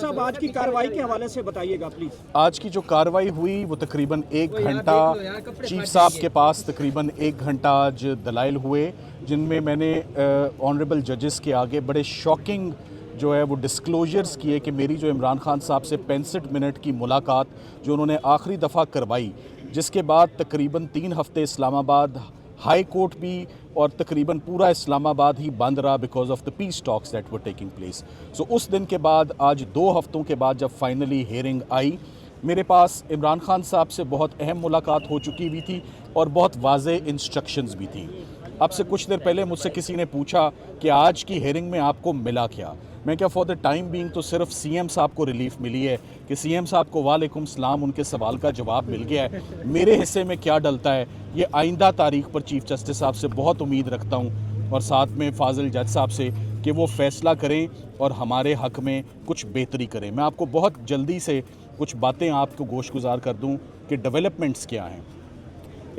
साहब आज की कार्रवाई के हवाले से बताइएगा प्लीज। आज की जो कार्रवाई हुई वो तकरीबन 1 घंटा चीफ साहब के पास तकरीबन 1 घंटा आज दलाइल हुए, जिनमें मैंने ऑनरेबल जजेस के आगे बड़े शॉकिंग जो है वो डिस्क्लोजर्स किए कि मेरी जो इमरान खान साहब से 65 मिनट की मुलाकात जो उन्होंने आखिरी दफ़ा करवाई, जिसके बाद तकरीबन 3 हफ्ते इस्लामाबाद हाई कोर्ट भी और तकरीबन पूरा इस्लामाबाद ही बंद रहा because of the peace talks that were taking place. So उस दिन के बाद आज 2 हफ्तों के बाद जब फाइनली हियरिंग आई, मेरे पास इमरान खान साहब से बहुत अहम मुलाकात हो चुकी हुई थी और बहुत वाज़े इंस्ट्रक्शंस भी थी। अब से कुछ देर पहले मुझसे किसी ने पूछा कि आज की हियरिंग में आपको मिला क्या। मैं क्या फॉर द टाइम बीइंग तो सिर्फ सीएम साहब को रिलीफ मिली है कि सीएम साहब को वालेकुम सलाम, उनके सवाल का जवाब मिल गया है। मेरे हिस्से में क्या डलता है ये आइंदा तारीख पर चीफ जस्टिस साहब से बहुत उम्मीद रखता हूँ और साथ में फाजिल जज साहब से कि वो फैसला करें और हमारे हक़ में कुछ बेहतरी करें। मैं आपको बहुत जल्दी से कुछ बातें आपको गोशगुजार कर दूँ कि डेवलपमेंट्स क्या हैं।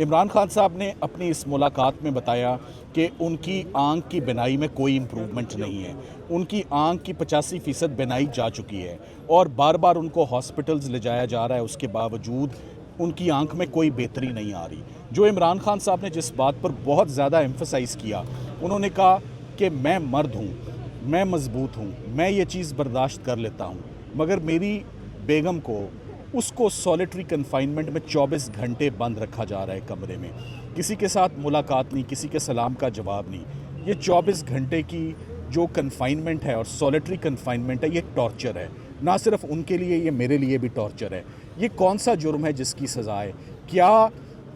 इमरान खान साहब ने अपनी इस मुलाकात में बताया कि उनकी आंख की बिनाई में कोई इम्प्रूवमेंट नहीं है। उनकी आंख की 85% बिनाई जा चुकी है और बार बार उनको हॉस्पिटल्स ले जाया जा रहा है, उसके बावजूद उनकी आंख में कोई बेहतरी नहीं आ रही। जो इमरान खान साहब ने जिस बात पर बहुत ज़्यादा एम्फसाइज़ किया, उन्होंने कहा कि मैं मर्द हूँ, मैं मजबूत हूँ, मैं ये चीज़ बर्दाश्त कर लेता हूँ, मगर मेरी बेगम को उसको सॉलिटरी कन्फाइनमेंट में 24 घंटे बंद रखा जा रहा है कमरे में, किसी के साथ मुलाकात नहीं, किसी के सलाम का जवाब नहीं। ये 24 घंटे की जो कन्फाइनमेंट है और सॉलिटरी कन्फाइनमेंट है, ये टॉर्चर है। ना सिर्फ उनके लिए, ये मेरे लिए भी टॉर्चर है। ये कौन सा जुर्म है जिसकी सज़ा है? क्या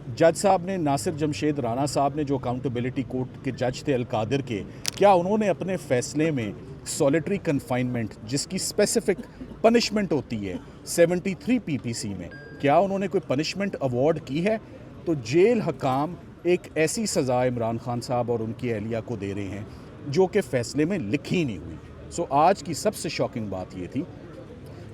जज साहब ने, नासिर जमशेद राणा साहब ने जो अकाउंटेबिलिटी कोर्ट के जज थे अलकादिर के, क्या उन्होंने अपने फ़ैसले में सॉलिटरी कन्फाइनमेंट जिसकी स्पेसिफिक पनिशमेंट होती है 73 पीपीसी में, क्या उन्होंने कोई पनिशमेंट अवॉर्ड की है? तो जेल हकाम एक ऐसी सज़ा इमरान खान साहब और उनकी अहलिया को दे रहे हैं जो कि फ़ैसले में लिखी नहीं हुई। सो आज की सबसे शॉकिंग बात ये थी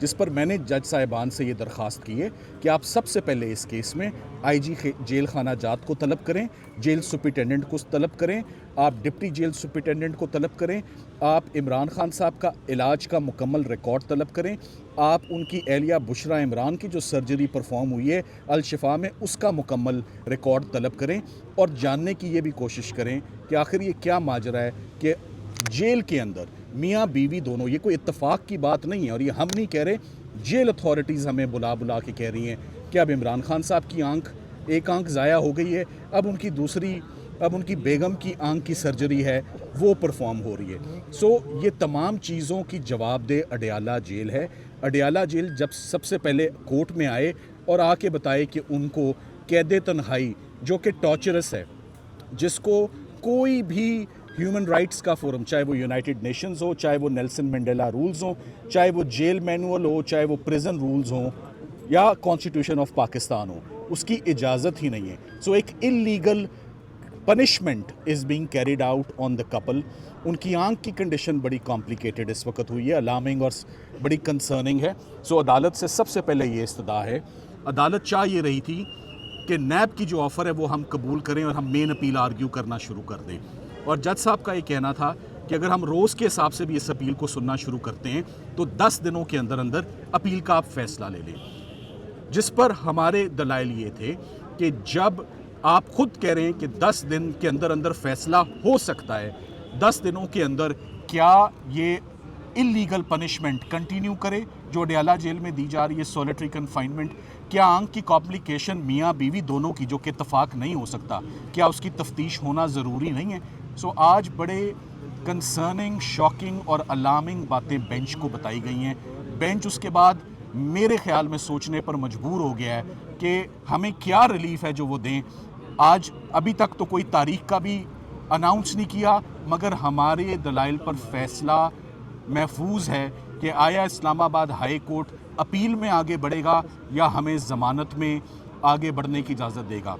जिस पर मैंने जज साहिबान से ये दरख्वास्त की है कि आप सबसे पहले इस केस में आईजी जेल खाना जात को तलब करें, जेल सुपरिटेंडेंट को तलब करें, आप डिप्टी जेल सुपरिटेंडेंट को तलब करें, आप इमरान खान साहब का इलाज का मुकम्मल रिकॉर्ड तलब करें, आप उनकी एहलिया बुशरा इमरान की जो सर्जरी परफॉर्म हुई है अल शिफा में उसका मुकम्मल रिकॉर्ड तलब करें और जानने की ये भी कोशिश करें कि आखिर ये क्या माजरा है कि जेल के अंदर मियाँ बीवी दोनों, ये कोई इत्तेफाक की बात नहीं है और ये हम नहीं कह रहे, जेल अथॉरिटीज़ हमें बुला बुला के कह रही हैं कि अब इमरान खान साहब की एक आंख ज़ाया हो गई है, अब उनकी बेगम की आंख की सर्जरी है वो परफॉर्म हो रही है। सो ये तमाम चीज़ों की जवाबदेह अडयाला जेल है। अडयाला जेल जब सबसे पहले कोर्ट में आए और आके बताए कि उनको कैद तन्हाई जो कि टॉर्चरस है, जिसको कोई भी ह्यूमन राइट्स का फोरम, चाहे वो यूनाइटेड नेशंस हो, चाहे वो नेल्सन मंडेला रूल्स हो, चाहे वो जेल मैनुअल हो, चाहे वो प्रिजन रूल्स हो या कॉन्स्टिट्यूशन ऑफ पाकिस्तान हो, उसकी इजाज़त ही नहीं है। सो एक illegal punishment is being carried out on the couple. उनकी आंख की कंडीशन बड़ी कॉम्प्लिकेटेड इस वक्त हुई है, अलार्मिंग और बड़ी कंसर्निंग है। सो अदालत से सबसे पहले ये इस्तदा है, अदालत चाह ये रही थी कि नैब की जो ऑफ़र है वो हम कबूल करें और हम मेन अपील आर्ग्यू करना शुरू कर दें। और जज साहब का ये कहना था कि अगर हम रोज़ के हिसाब से भी इस अपील को सुनना शुरू करते हैं तो 10 दिनों के अंदर अंदर अपील का आप फैसला ले लें। जिस पर हमारे दलाइल ये थे कि जब आप खुद कह रहे हैं कि 10 दिन के अंदर अंदर फैसला हो सकता है, 10 दिनों के अंदर क्या ये इलीगल पनिशमेंट कंटिन्यू करे जो अडयाला जेल में दी जा रही है, सॉलिटरी कन्फाइनमेंट? क्या आंख की कॉम्प्लिकेशन मियाँ बीवी दोनों की जो कि इत्तफाक नहीं हो सकता, क्या उसकी तफ्तीश होना ज़रूरी नहीं है? सो आज बड़े कंसर्निंग, शॉकिंग और अलार्मिंग बातें बेंच को बताई गई हैं। बेंच उसके बाद मेरे ख्याल में सोचने पर मजबूर हो गया है कि हमें क्या रिलीफ है जो वो दें। आज अभी तक तो कोई तारीख का भी अनाउंस नहीं किया, मगर हमारे दलाइल पर फैसला महफूज है कि आया इस्लामाबाद हाई कोर्ट अपील में आगे बढ़ेगा या हमें ज़मानत में आगे बढ़ने की इजाज़त देगा।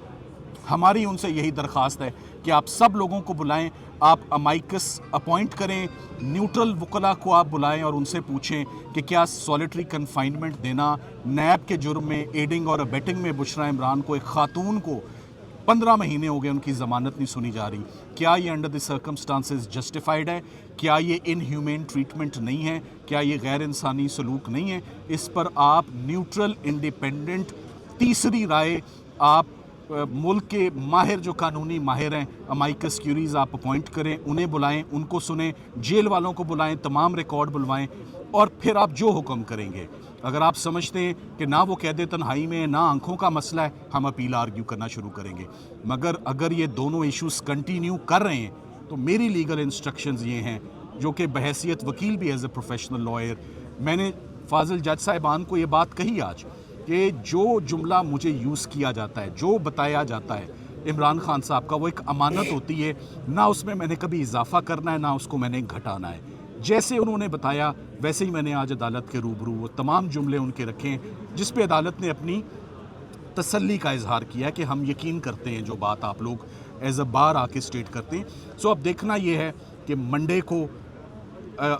हमारी उनसे यही दरख्वास्त है कि आप सब लोगों को बुलाएं, आप अमाइकस अपॉइंट करें, न्यूट्रल वकला को आप बुलाएं और उनसे पूछें कि क्या सॉलिटरी कन्फाइनमेंट देना नैब के जुर्म में एडिंग और अबेटिंग में बुशरा इमरान को, एक खातून को 15 महीने हो गए उनकी ज़मानत नहीं सुनी जा रही। क्या ये अंडर द सर्कमस्टांसेस जस्टिफाइड है? क्या ये इनह्यूमेन ट्रीटमेंट नहीं है? क्या ये गैर इंसानी सलूक नहीं है? इस पर आप न्यूट्रल इंडिपेंडेंट तीसरी राय आप मुल्क के माहिर जो कानूनी माहिर हैं, अमाइकस क्यूरीज आप अपॉइंट करें, उन्हें बुलाएं, उनको सुनें, जेल वालों को बुलाएं, तमाम रिकॉर्ड बुलवाएं और फिर आप जो हुक्म करेंगे। अगर आप समझते हैं कि ना वो कैद तन्हाई में ना आंखों का मसला है, हम अपील आर्ग्यू करना शुरू करेंगे। मगर अगर ये दोनों इश्यूज़ कंटिन्यू कर रहे हैं तो मेरी लीगल इंस्ट्रक्शंस ये हैं, जो कि बहैसियत वकील भी एज ए प्रोफेशनल लॉयर मैंने फाजिल जज साहिबान को ये बात कही आज कि जो जुमला मुझे यूज़ किया जाता है, जो बताया जाता है इमरान खान साहब का, वो एक अमानत होती है, ना उसमें मैंने कभी इजाफा करना है ना उसको मैंने घटाना है। जैसे उन्होंने बताया वैसे ही मैंने आज अदालत के रूबरू वो तमाम जुमले उनके रखे हैं, जिस पे अदालत ने अपनी तसल्ली का इजहार किया कि हम यकीन करते हैं जो बात आप लोग एज अ बार आके स्टेट करते हैं। सो अब देखना ये है कि मंडे को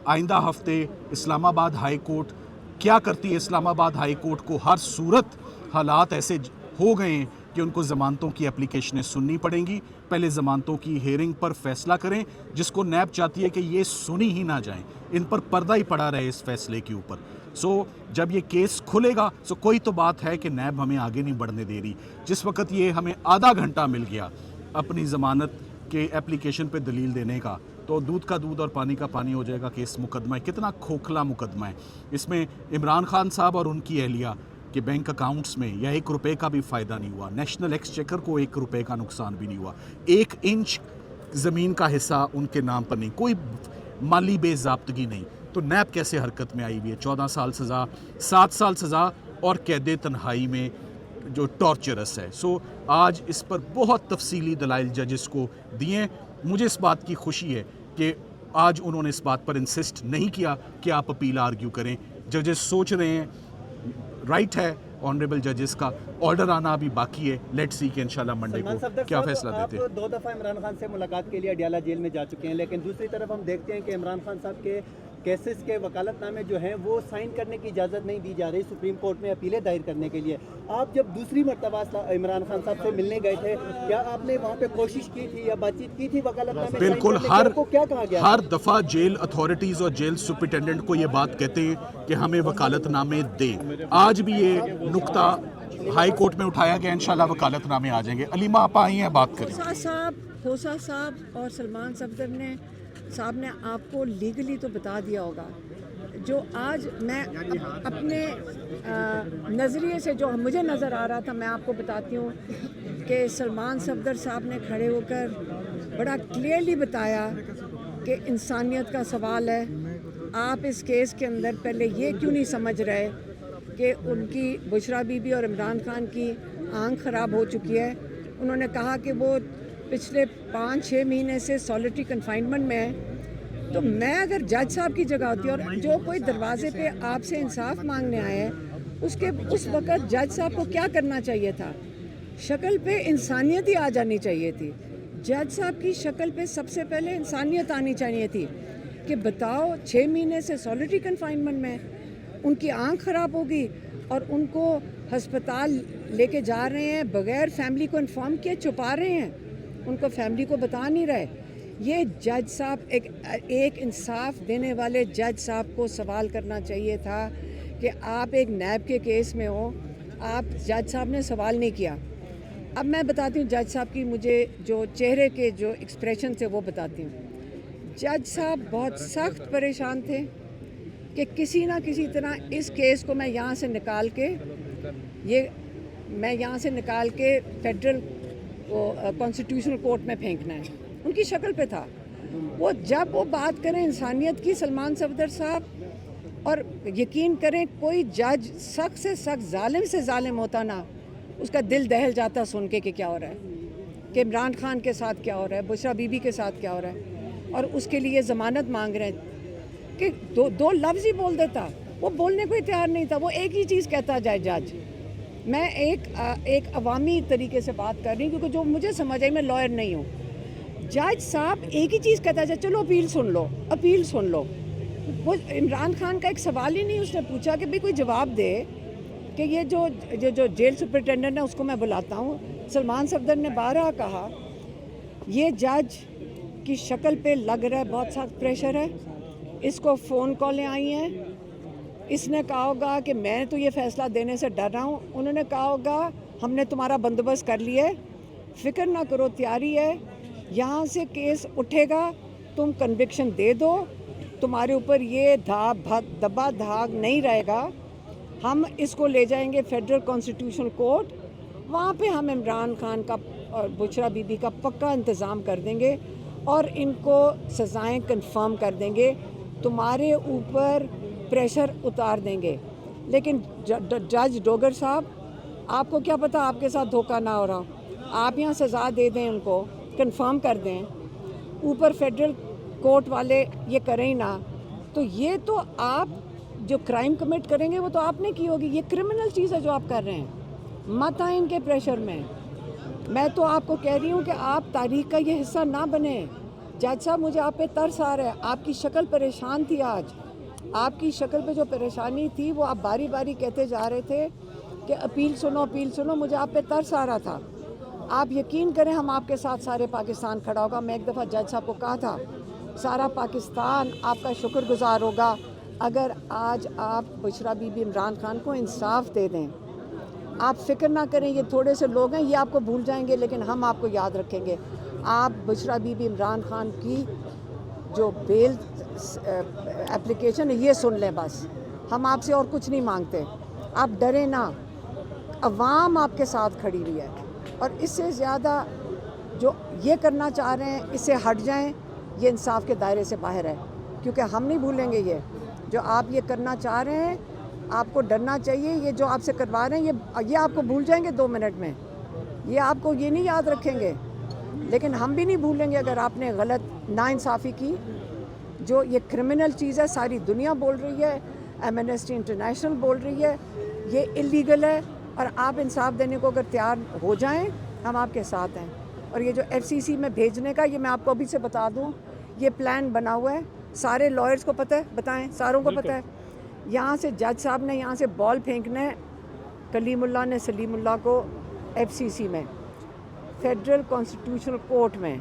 आइंदा हफ्ते इस्लामाबाद हाई कोर्ट क्या करती है। इस्लामाबाद हाई कोर्ट को हर सूरत हालात ऐसे हो गए हैं कि उनको ज़मानतों की एप्लीकेशनें सुननी पड़ेंगी। पहले ज़मानतों की हेयरिंग पर फैसला करें, जिसको नैब चाहती है कि ये सुनी ही ना जाएं, इन पर पर्दा ही पड़ा रहे इस फैसले के ऊपर। सो जब ये केस खुलेगा सो कोई तो बात है कि नैब हमें आगे नहीं बढ़ने दे रही। जिस वक्त ये हमें आधा घंटा मिल गया अपनी ज़मानत के एप्लीकेशन पे दलील देने का, तो दूध का दूध और पानी का पानी हो जाएगा कि इस मुकदमा है। कितना खोखला मुकदमा है। इसमें इमरान खान साहब और उनकी अहलिया के बैंक अकाउंट्स में या 1 रुपये का भी फ़ायदा नहीं हुआ, नेशनल एक्सचेकर को 1 रुपये का नुकसान भी नहीं हुआ, 1 इंच ज़मीन का हिस्सा उनके नाम पर नहीं, कोई माली बेज़ाब्तगी नहीं। तो नैब कैसे हरकत में आई हुई है? 14 साल सज़ा, 7 साल सज़ा और कैद तन्हाई में जो टॉर्चरस है। सो आज इस पर बहुत तफसीली दलाइल जजेस को दिए। मुझे इस बात की खुशी है कि आज उन्होंने इस बात पर इंसिस्ट नहीं किया कि आप अपील आर्ग्यू करें। जजेस सोच रहे हैं, राइट है ऑनरेबल जजेस का, ऑर्डर आना अभी बाकी है। लेट्स सी कि इंशाल्लाह मंडे को क्या फैसला देते हैं। आप 2 दफ़ा इमरान खान से मुलाकात के लिए अडियाला जेल में जा चुके हैं, लेकिन दूसरी तरफ हम देखते हैं कि इमरान खान साहब के केसेस के वकालतनामे जो हैं वो साइन करने की इजाज़त नहीं दी जा रही सुप्रीम कोर्ट में अपीलें दायर करने के लिए। आप जब दूसरी मरतबा इमरान खान साहब से मिलने गए थे, क्या आपने वहाँ पे कोशिश की थी या बातचीत की थी वकालतनामे? बिल्कुल, क्या कहा गया? हर दफ़ा जेल अथॉरिटीज़ और जेल सुपरिटेंडेंट को ये बात कहते हैं कि हमें वकालतनामे दें। आज भी ये नुक्ता हाई कोर्ट में उठाया गया, इंशाल्लाह वकालतनामे आ जाएंगे। अलीमा आप आई हैं, बात करें। खोसा साहब और सलमान सफदर साहब ने आपको लीगली तो बता दिया होगा। जो आज मैं अपने नज़रिए से जो मुझे नज़र आ रहा था, मैं आपको बताती हूँ कि सलमान सफदर साहब ने खड़े होकर बड़ा क्लियरली बताया कि इंसानियत का सवाल है। आप इस केस के अंदर पहले ये क्यों नहीं समझ रहे कि उनकी बुशरा बीबी और इमरान खान की आंख ख़राब हो चुकी है। उन्होंने कहा कि वो पिछले 5-6 महीने से सॉलिटरी कन्फाइनमेंट में है। तो मैं अगर जज साहब की जगह होती और जो कोई दरवाजे पे आपसे इंसाफ मांगने आया है, उस वक़्त जज साहब को क्या करना चाहिए था? शक्ल पे इंसानियत ही आ जानी चाहिए थी। जज साहब की शक्ल पे सबसे पहले इंसानियत आनी चाहिए थी कि बताओ 6 महीने से सॉलिटरी कन्फाइनमेंट में उनकी आँख ख़राब होगी और उनको हस्पताल लेके जा रहे हैं बग़ैर फैमिली को इन्फॉर्म किए, छुपा रहे हैं, उनको फैमिली को बता नहीं रहे। ये जज साहब एक इंसाफ देने वाले जज साहब को सवाल करना चाहिए था कि आप एक नैब के केस में हो, आप जज साहब ने सवाल नहीं किया। अब मैं बताती हूँ जज साहब की, मुझे जो चेहरे के जो एक्सप्रेशन थे वो बताती हूँ। जज साहब बहुत सख्त परेशान थे कि किसी ना किसी तरह इस केस को मैं यहाँ से निकाल के फेडरल कॉन्स्टिट्यूशनल कोर्ट में फेंकना है। उनकी शक्ल पे था वो। जब वो बात करें इंसानियत की, सलमान सफदर साहब, और यकीन करें कोई जज सख्त से सख्त, जालिम से जालिम होता ना, उसका दिल दहल जाता सुन के कि क्या हो रहा है, कि इमरान खान के साथ क्या हो रहा है, बुशरा बीबी के साथ क्या हो रहा है, और उसके लिए ज़मानत मांग रहे हैं कि दो लफ्ज़ ही बोल देता। वो बोलने को ही तैयार नहीं था, वो एक ही चीज़ कहता जाए जज। मैं एक अवामी तरीके से बात कर रही हूँ क्योंकि जो मुझे समझ आई, मैं लॉयर नहीं हूँ। जज साहब एक ही चीज़ कहता जाए, चलो अपील सुन लो। वो इमरान खान का एक सवाल ही नहीं उसने पूछा कि भाई कोई जवाब दे कि ये जो जेल सुपरिटेंडेंट है उसको मैं बुलाता हूँ सलमान सफदर ने 12 कहा ये जज की शक्ल पे लग रहा है बहुत सख्त प्रेशर है, इसको फ़ोन कॉलें आई हैं, इसने कहा होगा कि मैं तो ये फ़ैसला देने से डर रहा हूँ, उन्होंने कहा होगा हमने तुम्हारा बंदोबस्त कर लिया है, फ़िक्र ना करो, तैयारी है, यहाँ से केस उठेगा, तुम कन्विक्शन दे दो, तुम्हारे ऊपर ये दबा धाग नहीं रहेगा, हम इसको ले जाएंगे फेडरल कॉन्स्टिट्यूशनल कोर्ट, वहाँ पे हम इमरान खान का और बुशरा बीबी का पक्का इंतज़ाम कर देंगे और इनको सज़ाएं कंफर्म कर देंगे, तुम्हारे ऊपर प्रेशर उतार देंगे। लेकिन जज डोगर साहब, आपको क्या पता आपके साथ धोखा ना हो रहा, आप यहाँ सज़ा दे दें, उनको कंफर्म कर दें, ऊपर फेडरल कोर्ट वाले ये करें ही ना, तो ये तो आप जो क्राइम कमिट करेंगे वो तो आपने की होगी, ये क्रिमिनल चीज़ है जो आप कर रहे हैं, मत आए इनके प्रेशर में। मैं तो आपको कह रही हूँ कि आप तारीख का ये हिस्सा ना बने। जज साहब, मुझे आप पे तरस आ रहा है, आपकी शक्ल परेशान थी आज, आपकी शक्ल पे जो परेशानी थी वो आप बारी बारी कहते जा रहे थे कि अपील सुनो, मुझे आप पे तरस आ रहा था। आप यकीन करें हम आपके साथ सारे पाकिस्तान खड़ा होगा। मैं एक दफ़ा जज साहब को कहा था सारा पाकिस्तान आपका शुक्रगुजार होगा अगर आज आप बुशरा बीबी इमरान खान को इंसाफ दे दें। आप फ़िक्र ना करें, ये थोड़े से लोग हैं, ये आपको भूल जाएंगे लेकिन हम आपको याद रखेंगे। आप बुशरा बीबी इमरान खान की जो बेल एप्लीकेशन है ये सुन लें बस, हम आपसे और कुछ नहीं मांगते, आप डरें ना, अवाम आपके साथ खड़ी हुई है और इससे ज़्यादा जो ये करना चाह रहे हैं इससे हट जाएं, ये इंसाफ के दायरे से बाहर है, क्योंकि हम नहीं भूलेंगे ये जो आप ये करना चाह रहे हैं, आपको डरना चाहिए। ये जो आपसे करवा रहे हैं ये आपको भूल जाएंगे 2 मिनट में, ये आपको ये नहीं याद रखेंगे, लेकिन हम भी नहीं भूलेंगे अगर आपने गलत नाइंसाफ़ी की। जो ये क्रिमिनल चीज़ है, सारी दुनिया बोल रही है, एमनेस्टी इंटरनेशनल बोल रही है, ये इलीगल है और आप इंसाफ देने को अगर तैयार हो जाएं, हम आपके साथ हैं। और ये जो FCC में भेजने का, ये मैं आपको अभी से बता दूं, ये प्लान बना हुआ है, सारे लॉयर्स को पता है, बताएं, सारों को पता है। यहाँ से जज साहब ने यहाँ से बॉल फेंकना है, कलीमुल्लाह ने सलीमुल्लाह को FCC में, फेडरल कॉन्स्टिट्यूशनल कोर्ट में,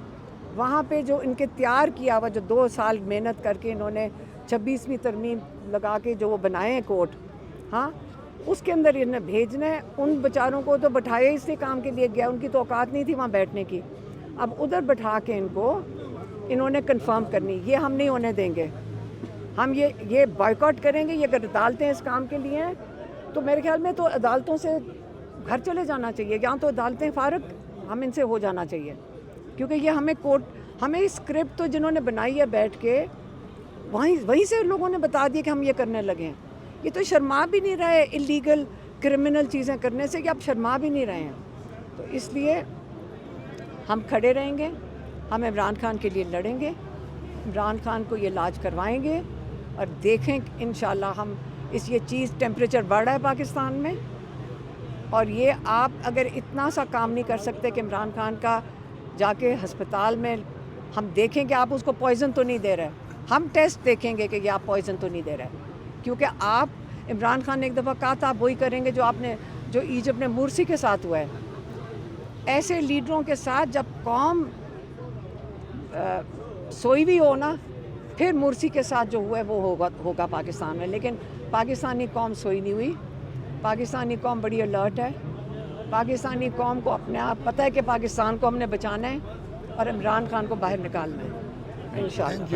वहाँ पे जो इनके तैयार किया हुआ, जो 2 साल मेहनत करके इन्होंने 26वीं तरमीम लगा के जो वो बनाए हैं कोर्ट, हाँ, उसके अंदर इन्हें भेजना है। उन बेचारों को तो बैठाया इसलिए काम के लिए गया, उनकी तो औकात नहीं थी वहाँ बैठने की, अब उधर बैठा के इनको इन्होंने कंफर्म करनी, ये हम नहीं होने देंगे। हम ये बॉयकॉट करेंगे। ये अगर अदालतें इस काम के लिए हैं तो मेरे ख्याल में तो अदालतों से घर चले जाना चाहिए, यहाँ तो अदालतें फारग, हम इनसे हो जाना चाहिए, क्योंकि ये हमें स्क्रिप्ट तो जिन्होंने बनाई है बैठ के वहीं से लोगों ने बता दिया कि हम ये करने लगे हैं। ये तो शर्मा भी नहीं रहे इलीगल क्रिमिनल चीज़ें करने से, कि आप शर्मा भी नहीं रहे हैं। तो इसलिए हम खड़े रहेंगे, हम इमरान खान के लिए लड़ेंगे, इमरान खान को ये इलाज करवाएंगे और देखें इंशाल्लाह हम ये चीज़, टेम्परेचर बढ़ रहा है पाकिस्तान में, और ये आप अगर इतना सा काम नहीं कर सकते कि इमरान खान का जाके हस्पताल में हम देखें कि आप उसको पॉइज़न तो नहीं दे रहे, हम टेस्ट देखेंगे कि ये आप पॉइज़न तो नहीं दे रहे, क्योंकि आप, इमरान खान ने एक दफ़ा कहा था आप वही करेंगे जो इजिप्ट में मुर्सी के साथ हुआ है। ऐसे लीडरों के साथ जब कौम सोई भी हो ना, फिर मुर्सी के साथ जो हुआ है वो होगा पाकिस्तान में। लेकिन पाकिस्तानी कौम सोई नहीं हुई, पाकिस्तानी कौम बड़ी अलर्ट है, पाकिस्तानी कौम को अपने आप पता है कि पाकिस्तान को हमने बचाना है और इमरान खान को बाहर निकालना है इंशाअल्लाह।